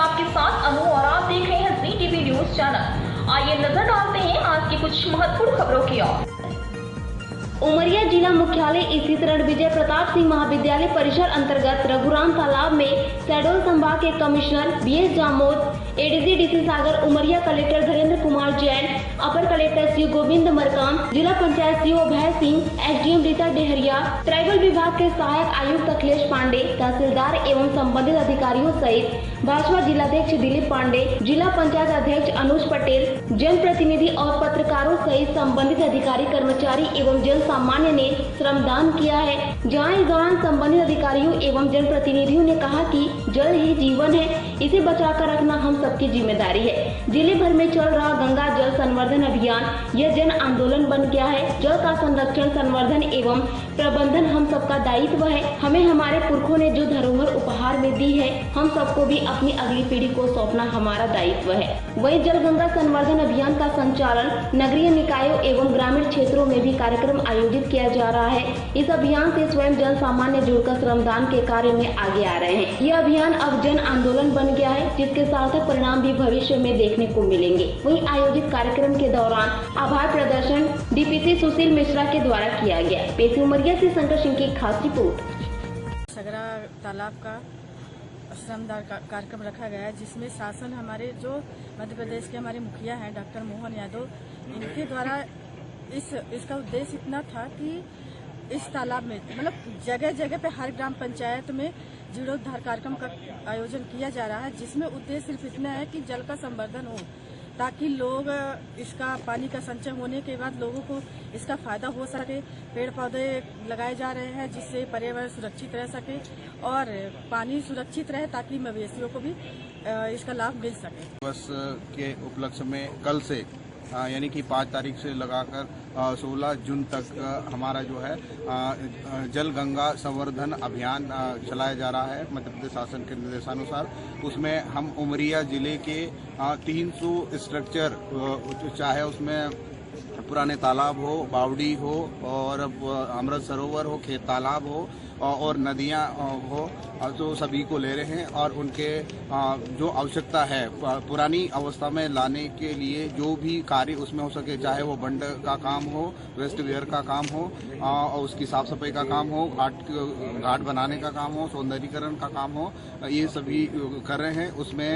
आपके साथ अनु और आप देख रहे हैं जी टीवी न्यूज चैनल। आइए नजर डालते हैं आज की कुछ महत्वपूर्ण खबरों की ओर। उमरिया जिला मुख्यालय स्थित रणविजय प्रताप सिंह महाविद्यालय परिसर अंतर्गत रघुराम तालाब में शहडोल संभाग के commissioner BS Jamod, ADC DC Sagar, Umaria collector Dhirendra Kumar Jain, अपर कलेक्टर श्री गोविंद मरकाम, जिला पंचायत सीओ भय सिंह, एसडीएम रीता डेहरिया, ट्राइबल विभाग के सहायक आयुक्त अखिलेश पांडे, तहसीलदार एवं संबंधित अधिकारियों सहित भाजपा जिलाध्यक्ष दिलीप पांडे, जिला पंचायत अध्यक्ष अनुज पटेल, जनप्रतिनिधि और पत्रकारों सहित संबंधित अधिकारी, कर्मचारी एवं जन सामान्य ने श्रमदान किया है। जहां इस दौरान संबंधित अधिकारियों एवं जनप्रतिनिधियों ने कहा कि जल ही जीवन है, इसे बचाकर रखना हम सबकी जिम्मेदारी है। जिले भर में चल रहा गंगा जल संवर्धन अभियान यह जन आंदोलन बन गया है। जल का संरक्षण, संवर्धन एवं प्रबंधन हम सबका दायित्व है। हमें हमारे पुरखों ने जो धरोहर उपहार में दी है, हम सबको भी अपनी अगली पीढ़ी को सौंपना हमारा दायित्व है। वहीं जल गंगा संवर्धन अभियान का संचालन नगरीय निकायों एवं ग्रामीण क्षेत्रों में भी कार्यक्रम आयोजित किया जा रहा है। इस अभियान से स्वयं जन सामान्य जुड़कर श्रमदान के कार्य में आगे आ रहे हैं। यह अभियान अब जन आंदोलन बन गया है, जिसके सार्थक परिणाम भी भविष्य में देखने को मिलेंगे। वहीं आयोजित कार्यक्रम के दौरान आभार प्रदर्शन डीपीसी सुशील मिश्रा के द्वारा किया गया। पेश उमरिया से शंकर सिंह की खास रिपोर्ट। सगरा तालाब का श्रमदान कार्यक्रम रखा गया है, जिसमें शासन हमारे जो मध्य प्रदेश के हमारे मुखिया हैं डॉक्टर मोहन यादव, इनके द्वारा इसका उद्देश्य इतना था कि इस तालाब में मतलब जगह जगह पे हर ग्राम पंचायत में जीर्णोद्धार कार्यक्रम का आयोजन किया जा रहा है, जिसमें उद्देश्य सिर्फ इतना है कि जल का संवर्धन हो, ताकि लोग इसका पानी का संचय होने के बाद लोगों को इसका फायदा हो सके। पेड़ पौधे लगाए जा रहे हैं, जिससे पर्यावरण सुरक्षित रह सके और पानी सुरक्षित रहे, ताकि मवेशियों को भी इसका लाभ मिल सके। दिवस के उपलक्ष्य में कल से यानी कि 5 तारीख से लगाकर 16 जून तक हमारा जो है जल गंगा संवर्धन अभियान चलाया जा रहा है मध्य प्रदेश शासन के निर्देशानुसार। उसमें हम उमरिया जिले के 300 स्ट्रक्चर, चाहे उसमें पुराने तालाब हो, बावड़ी हो और अमृत सरोवर हो, खेत तालाब हो और नदियां हो, तो सभी को ले रहे हैं और उनके जो आवश्यकता है पुरानी अवस्था में लाने के लिए जो भी कार्य उसमें हो सके, चाहे वो बंड का काम हो, वेस्ट वेयर का काम हो और उसकी साफ सफाई का काम हो, घाट बनाने का काम हो, सौंदर्यीकरण का काम हो, ये सभी कर रहे हैं। उसमें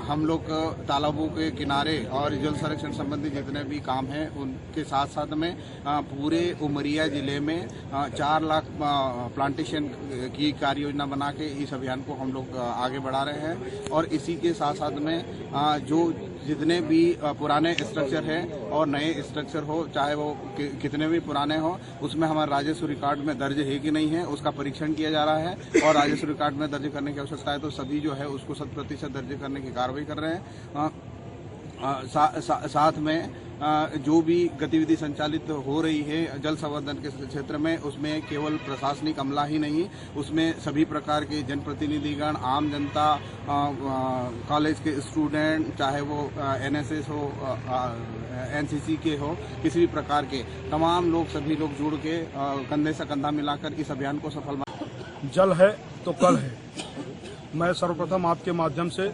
हम लोग तालाबों के किनारे और जल संरक्षण संबंधी जितने भी काम हैं उनके साथ साथ में पूरे उमरिया जिले में 4 लाख प्लांटेशन की कार्य योजना बना के इस अभियान को हम लोग आगे बढ़ा रहे हैं। और इसी के साथ साथ में जो जितने भी पुराने स्ट्रक्चर हैं और नए स्ट्रक्चर हो, चाहे वो कितने भी पुराने हो, उसमें हमारे राजस्व रिकॉर्ड में दर्ज है कि नहीं है, उसका परीक्षण किया जा रहा है। और राजस्व रिकॉर्ड में दर्ज करने की आवश्यकता है तो सभी जो है उसको 100% दर्ज करने की कार्रवाई कर रहे हैं। साथ में जो भी गतिविधि संचालित हो रही है जल संवर्धन के क्षेत्र में, उसमें केवल प्रशासनिक अमला ही नहीं, उसमें सभी प्रकार के जनप्रतिनिधिगण, आम जनता, कॉलेज के स्टूडेंट, चाहे वो एनएसएस हो, एनसीसी के हो, किसी भी प्रकार के तमाम लोग, सभी लोग जुड़ के कंधे से कंधा मिलाकर इस अभियान को सफल बना। जल है तो कल है। मैं सर्वप्रथम आपके माध्यम से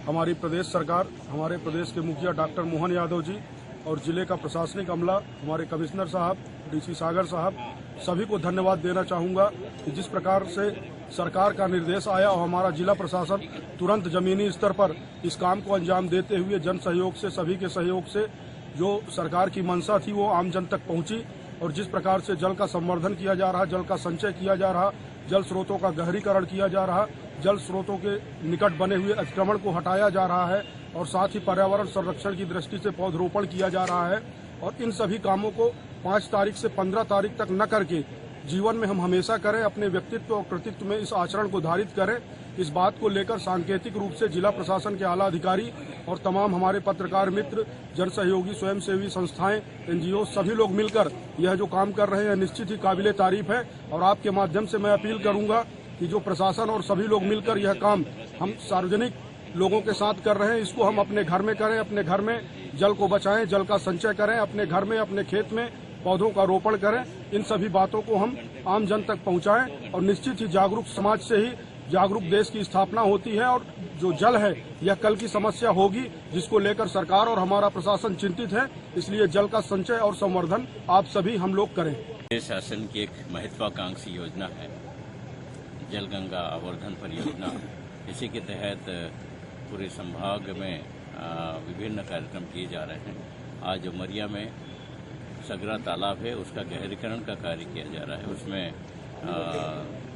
हमारी प्रदेश सरकार, हमारे प्रदेश के मुखिया डॉक्टर मोहन यादव जी और जिले का प्रशासनिक अमला, हमारे कमिश्नर साहब, डीसी सागर साहब, सभी को धन्यवाद देना चाहूँगा कि जिस प्रकार से सरकार का निर्देश आया और हमारा जिला प्रशासन तुरंत जमीनी स्तर पर इस काम को अंजाम देते हुए जन सहयोग से, सभी के सहयोग से जो सरकार की मंशा थी वो आम जन तक पहुंची। और जिस प्रकार से जल का संवर्धन किया जा रहा, जल का संचय किया जा रहा, जल स्रोतों का गहरीकरण किया जा रहा, जल स्रोतों के निकट बने हुए अतिक्रमण को हटाया जा रहा है और साथ ही पर्यावरण संरक्षण की दृष्टि से पौधरोपण किया जा रहा है। और इन सभी कामों को 5 तारीख से 15 तारीख तक न करके जीवन में हम हमेशा करें, अपने व्यक्तित्व और कृतित्व में इस आचरण को धारित करें। इस बात को लेकर सांकेतिक रूप से जिला प्रशासन के आला अधिकारी और तमाम हमारे पत्रकार मित्र, जन सहयोगी, स्वयंसेवी संस्थाएं, एनजीओ, सभी लोग मिलकर यह जो काम कर रहे हैं निश्चित ही काबिले तारीफ है। और आपके माध्यम से मैं अपील करूंगा कि जो प्रशासन और सभी लोग मिलकर यह काम हम सार्वजनिक लोगों के साथ कर रहे हैं, इसको हम अपने घर में करें, अपने घर में जल को बचाएं, जल का संचय करें, अपने घर में, अपने खेत में पौधों का रोपण करें। इन सभी बातों को हम आम जन तक पहुंचाएं और निश्चित ही जागरूक समाज से ही जागरूक देश की स्थापना होती है। और जो जल है यह कल की समस्या होगी, जिसको लेकर सरकार और हमारा प्रशासन चिंतित है। इसलिए जल का संचय और संवर्धन आप सभी हम लोग करें। शासन की एक महत्वाकांक्षी योजना है जल गंगा आवर्धन परियोजना। इसी के तहत पूरे संभाग में विभिन्न कार्यक्रम किए जा रहे हैं। आज उमरिया में सगरा तालाब है, उसका गहरीकरण का कार्य किया जा रहा है। उसमें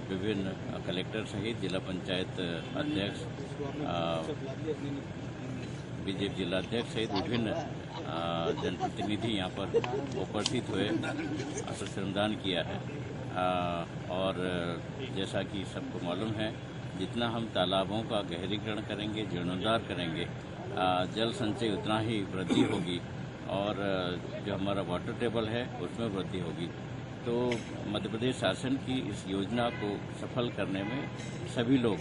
विभिन्न कलेक्टर सहित जिला पंचायत अध्यक्ष, बीजेपी जिलाध्यक्ष सहित विभिन्न जनप्रतिनिधि यहाँ पर उपस्थित हुए, श्रमदान किया है। और जैसा कि सबको मालूम है, जितना हम तालाबों का गहरीकरण करेंगे, जीर्णोद्धार करेंगे, जल संचय उतना ही वृद्धि होगी और जो हमारा वाटर टेबल है उसमें वृद्धि होगी। तो मध्य प्रदेश शासन की इस योजना को सफल करने में सभी लोग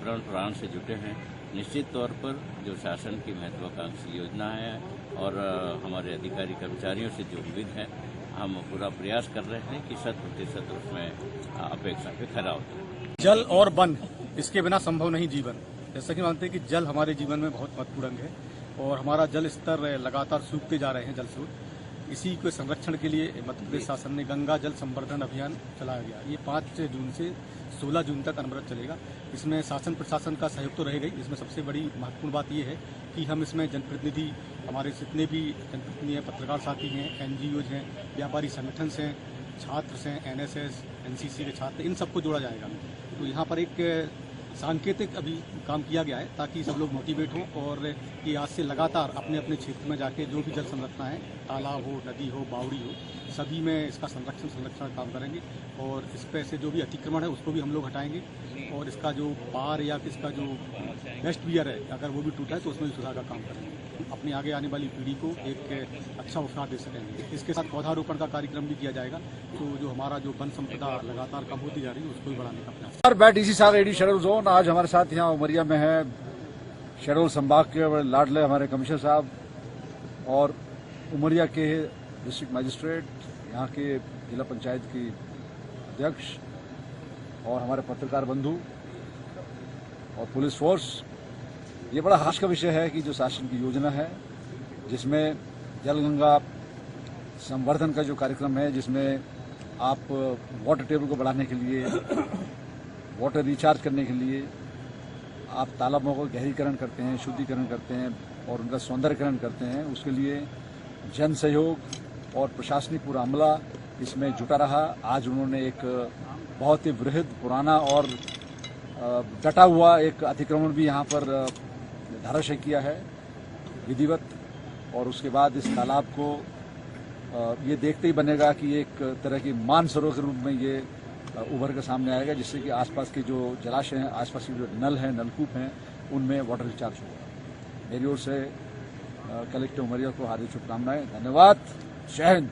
प्राण से जुटे हैं। निश्चित तौर पर जो शासन की महत्वाकांक्षी योजना है और हमारे अधिकारी कर्मचारियों से जो उम्मीद है, हम पूरा प्रयास कर रहे हैं कि 100% उसमें अपेक्षा पे खरा होता। जल और वन, इसके बिना संभव नहीं जीवन। जैसा कि मानते हैं कि जल हमारे जीवन में बहुत महत्वपूर्ण अंग है और हमारा जल स्तर लगातार सूखते जा रहे हैं जल स्रोत। इसी के संरक्षण के लिए मध्य प्रदेश शासन ने गंगा जल संवर्धन अभियान चलाया गया। ये 5 जून से 16 जून तक अनवरत चलेगा। इसमें शासन प्रशासन का सहयोग तो रहेगा ही। इसमें सबसे बड़ी महत्वपूर्ण बात यह है कि हम इसमें जनप्रतिनिधि, हमारे जितने भी जनप्रतिनिधि हैं, पत्रकार साथी हैं, NGOs हैं, व्यापारी संगठन हैं, छात्र हैं, NSS, NCC के छात्र, इन सबको जोड़ा जाएगा। तो यहाँ पर एक सांकेतिक अभी काम किया गया है ताकि सब लोग मोटिवेट हों और ये आज से लगातार अपने अपने क्षेत्र में जाके जो भी जल संरक्षण है, तालाब हो, नदी हो, बावड़ी हो, सभी में इसका संरक्षण काम करेंगे। और इस पे से जो भी अतिक्रमण है उसको भी हम लोग हटाएंगे और इसका जो पार या इसका जो वेस्ट बियर है, अगर वो भी टूटा है तो उसमें भी सुधार का काम करेंगे। अपनी आगे आने वाली पीढ़ी को एक अच्छा उपहार दे सकेंगे। इसके साथ पौधारोपण का कार्यक्रम भी किया जाएगा। तो जो हमारा जो वन संपदा लगातार कम होती जा रही है उसको भी बढ़ाने का प्रयास। मैं DC साहब AD शेड्यूल जोन, आज हमारे साथ यहाँ उमरिया में है शेड्यूल संभाग के लाडले हमारे कमिश्नर साहब और उमरिया के डिस्ट्रिक्ट मजिस्ट्रेट, यहाँ के जिला पंचायत की अध्यक्ष और हमारे पत्रकार बंधु और पुलिस फोर्स। ये बड़ा हर्ष का विषय है कि जो शासन की योजना है, जिसमें जल गंगा संवर्धन का जो कार्यक्रम है, जिसमें आप वाटर टेबल को बढ़ाने के लिए, वाटर रिचार्ज करने के लिए आप तालाबों को गहरीकरण करते हैं, शुद्धिकरण करते हैं और उनका सौंदर्यकरण करते हैं। उसके लिए जन सहयोग और प्रशासनिक पूरा अमला इसमें जुटा रहा। आज उन्होंने एक बहुत ही वृहद, पुराना और डटा हुआ एक अतिक्रमण भी यहाँ पर धराशय किया है विधिवत। और उसके बाद इस तालाब को ये देखते ही बनेगा कि एक तरह की मानसरोवर के रूप में ये उभर कर सामने आएगा, जिससे कि आसपास के जो जलाशय हैं, आसपास के जो नल हैं, नलकूप हैं, उनमें वाटर रिचार्ज होगा। मेरी ओर से कलेक्टर उमरिया को हार्दिक शुभकामनाएं। धन्यवाद। जय हिंद।